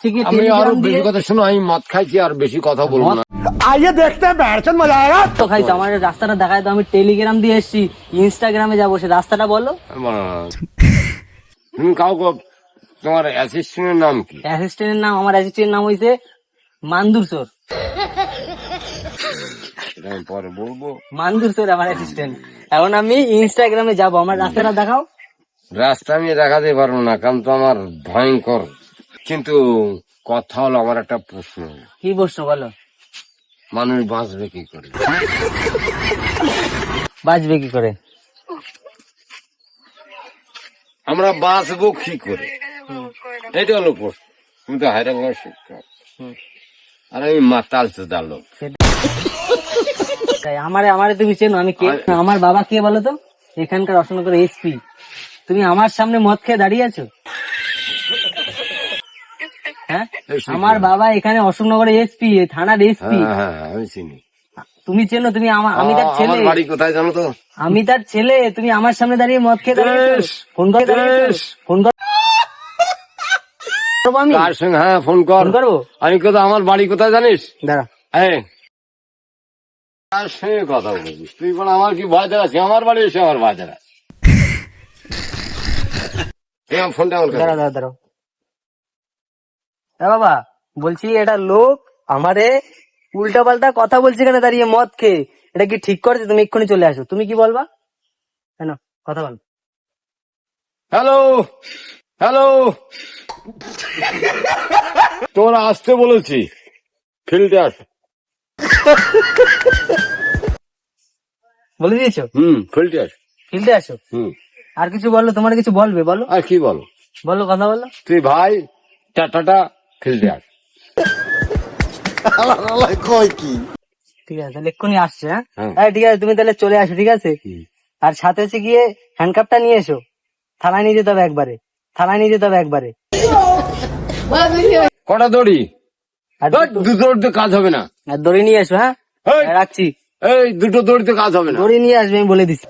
থেকে আমি আরো টেলিগ্রাম বেশি দিয়ে কথা শোনো, আমি মদ খাইছি আর বেশি কথা বলবো না। आइए देखते हैं बैठचंद मजा आएगा। তো খাইছো, আমার রাস্তাটা দেখায় তো, আমি টেলিগ্রাম দিয়ে এসেছি, ইনস্টাগ্রামে যাবো, সে রাস্তাটা বলো। তুমি কাউকে, তোমার অ্যাসিস্ট্যান্টের নাম কি? অ্যাসিস্ট্যান্টের নাম, আমার অ্যাসিস্ট্যান্টের নাম হইছে মান্দুর চোর। এটা আমি পরে বলবো। মান্দুর চোর আমার অ্যাসিস্ট্যান্ট। এখন আমি ইনস্টাগ্রামে যাবো, আমার রাস্তাটা দেখাও। রাস্তা আমি দেখাতে পারবো না, কারণ তো আমার ভয়ঙ্কর। কিন্তু কথা হলো, আমার একটা প্রশ্ন, কি প্রশ্ন বলো? মানুষ বাঁচবে কি করে? বাঁচবে কি করে? আমরা বাঁচবো কি করে, এটা হলো প্রশ্ন। তুমি তো হায়রাঙ্গার শিক্ষক, আর আমি মাতাল চোদা লোক। তাই আমারে তুমি চেনো, আমি কে? আমার বাবা কে বলো তো? এখানকার অশোকনগর এসপি। তুমি আমার সামনে মদ খেয়ে দাঁড়িয়ে আছো? হ্যাঁ, আমার বাবা এখানে অশোকনগরের এসপি, থানার এসপি। হ্যাঁ, আমি চিনি। তুমি চেনো? তুমি আমি তার ছেলে। আমার বাড়ি কোথায় জানো তো? আমি তার ছেলে। তুমি আমার সামনে দাঁড়িয়ে মদ খেয়ে দাঁড়িয়েছো? ফোন করে ফোন করবো আমি? কার সঙ্গে? হ্যাঁ, ফোন কর। ফোন করবো? আমি কোথায়, আমার বাড়ি কোথায় জানিস? দাঁড়া। এই, কার সঙ্গে কথা বলছিস তুই? কোন আমার কি ভয় দেখাচ্ছি? আমার বাড়ি এসে আমার ভয় দেখাচ্ছি? ফোনটা আমার কাছে। দাঁড়াও। হ্যাঁ বাবা, বলছি এটা লোক আমারে উল্টা পাল্টা কথা বলছে এখানে দাঁড়িয়ে মদ খেয়ে। এটা কি ঠিক করেছে? তুমি এক্ষুনি চলে আসো। তুমি কি বলবা? কেন কথা বল। হ্যালো হ্যালো, তোমরা আসতে বলেছি, ফিল্ডে আস। বলে দিয়েছো? ফিল্ডে আস। ফিল্ডে আসো। আর কিছু বললো? তোমার কিছু বলবে? বলো। আর কি বলো? বলো, কথা বলো। তুই ভাই টাটা ফিল্ডে আস। ঠিক আছে, তাহলে এক্ষুনি আসছে। হ্যাঁ হ্যাঁ। হ্যাঁ, ঠিক আছে, তুমি তাহলে চলে আসো। ঠিক আছে, আর সাথে এসে গিয়ে হ্যান্ডকাপটা নিয়ে এসো। থানায় নিয়ে যেতে হবে একবারে, থানায় নিয়ে যেতে হবে একবারে। কটা দড়ি? আর দুটো দড়িতে কাজ হবে না। আর দড়ি নিয়ে এসো। হ্যাঁ, এই, রাখছি। এই দুটো দড়িতে কাজ হবে না। দড়ি নিয়ে আসবে, আমি বলে দিচ্ছি।